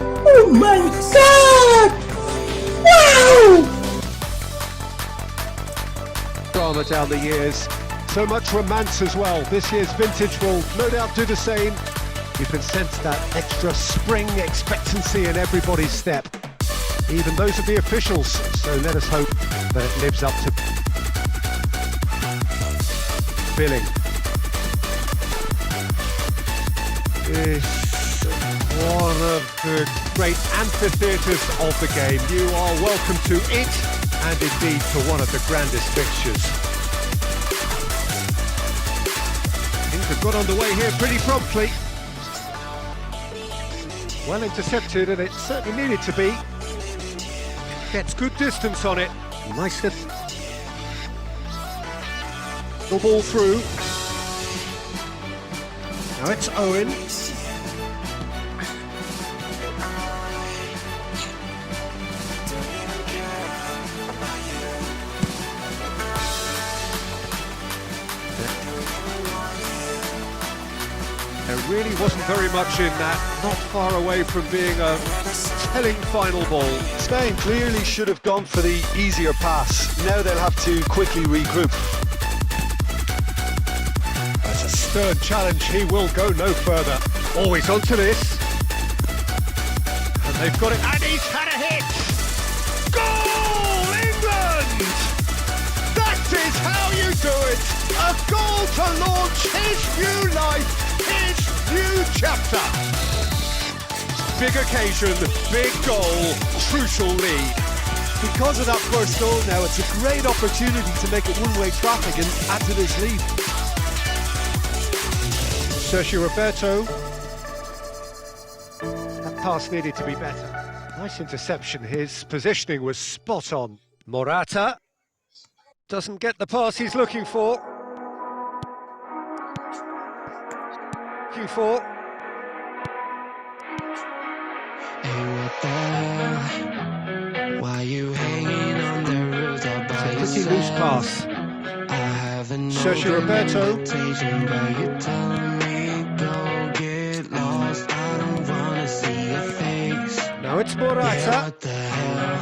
Oh my God! Wow! Drama down the years, so much romance as well. This year's vintage will no doubt do the same. You can sense that extra spring expectancy in everybody's step, even those of the officials, so let us hope that it lives up to billing. One of the great amphitheatres of the game. You are welcome to it, and indeed to one of the grandest fixtures. Things have got underway here pretty promptly. Well intercepted, and it certainly needed to be. Gets good distance on it. Nice to the ball through. Now it's Owen. There really wasn't very much in that, not far away from being a telling final ball. Spain clearly should have gone for the easier pass. Now they'll have to quickly regroup. That's a stern challenge, he will go no further. Always onto this. And they've got it, and he's had a hit! Goal, England! That is how you do it! A goal to launch his new life! His new chapter. Big occasion, big goal, crucial lead. Because of that first goal now, it's a great opportunity to make it one-way traffic and add to this lead. Sergio Roberto. That pass needed to be better. Nice interception, his positioning was spot on. Morata doesn't get the pass he's looking for. Why you hanging on the roof all by Pretty yourself? loose pass. I have an Sergio Roberto. invitation, but you're telling me go get lost. I don't wanna see your face. Now it's Yeah, Morata. what the hell?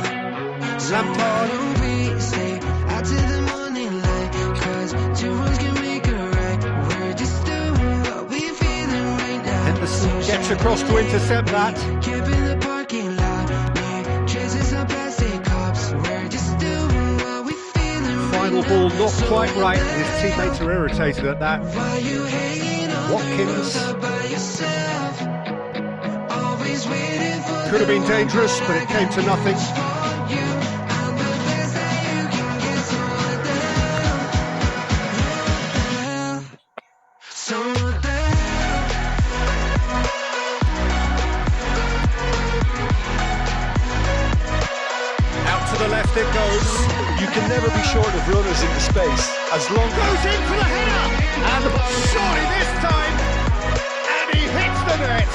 Lampard. Don't we stay out to the morning light? 'Cause two wrongs can make a right. We're just doing what we feeling right now. Henderson gets across to intercept that. Camp in the parking lot, yeah, traces of plastic cups. We're just doing what we feeling right Final now. ball not So quite what right. the His teammates are irritated at that. Why you hanging on Watkins. the roof all by yourself? Always waiting for Could have been dangerous, but it came to nothing. you. I'm the best that you can get. So what the hell? So what the hell? Out to the left it goes. You can never be short of runners into space, as long Goes in for the header! And surely this time! And he hits the net!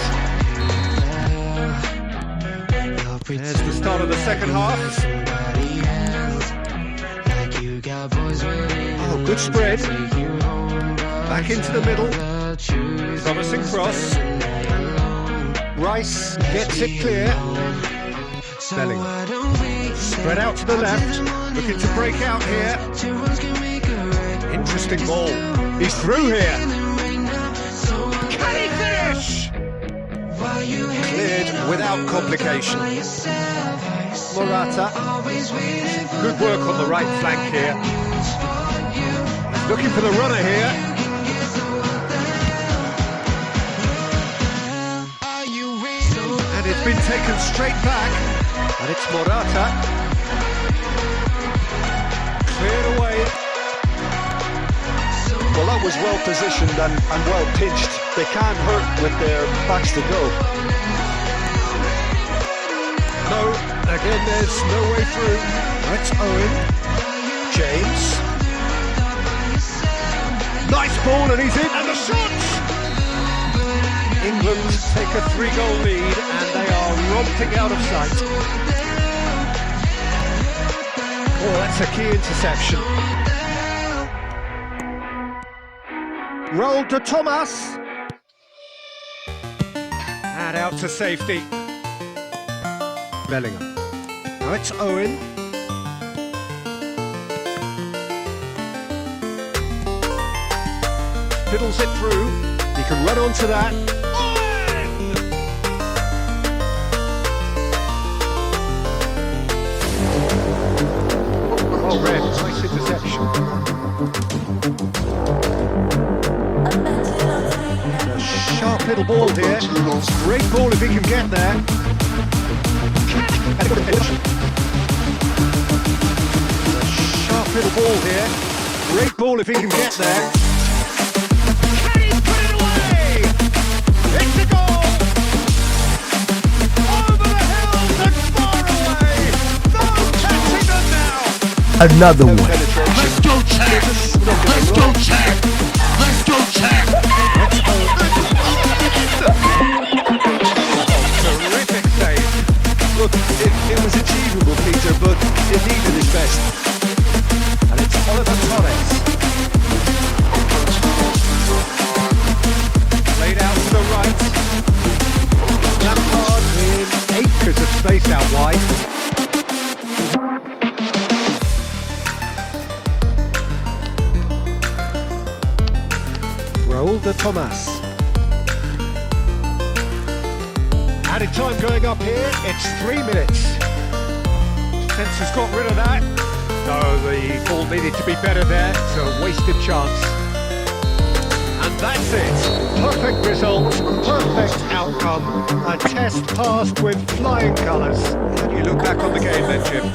There's the start of the second half. Oh, good spread. Back into the middle. Promising cross. Rice gets it clear. Bellingham. Spread out to the left. Looking to break out here. Interesting ball. He's through here. Can he finish? Cleared without complication. Morata. Good work on the right flank here. Looking for the runner here. And it's been taken straight back. And it's Morata. Cleared away. Well, that was well positioned and well pitched. They can't hurt with their backs to go. No, again there's no way through. It's Owen. James. Nice ball and he's in. And the shot! England take a 3-goal lead and they are romping out of sight. Oh, that's a key interception. Roll to Thomas. And out to safety. Bellingham. Now it's Owen. Fiddles it through. He can run onto that. Oh, Red, nice interception. A sharp little ball here. Great ball if he can get there. A sharp little ball here. Great ball if he can get there. Can he put it away? It's a goal! Over the hills and far away! No catching them now! Another one. Let's go check! Let's go check! Let's go check! Terrific save. Look, it was achievable, Peter, but it needed his best. And it's Oliver Torres. Laid out to the right. Lampard in acres of space out wide. Raul de Tomas. Added time going up here, it's 3 minutes. Defence has got rid of that. No, the ball needed to be better there. It's a wasted chance. And that's it. Perfect result, perfect outcome. A test passed with flying colours. How do you look back on the game then, Jim?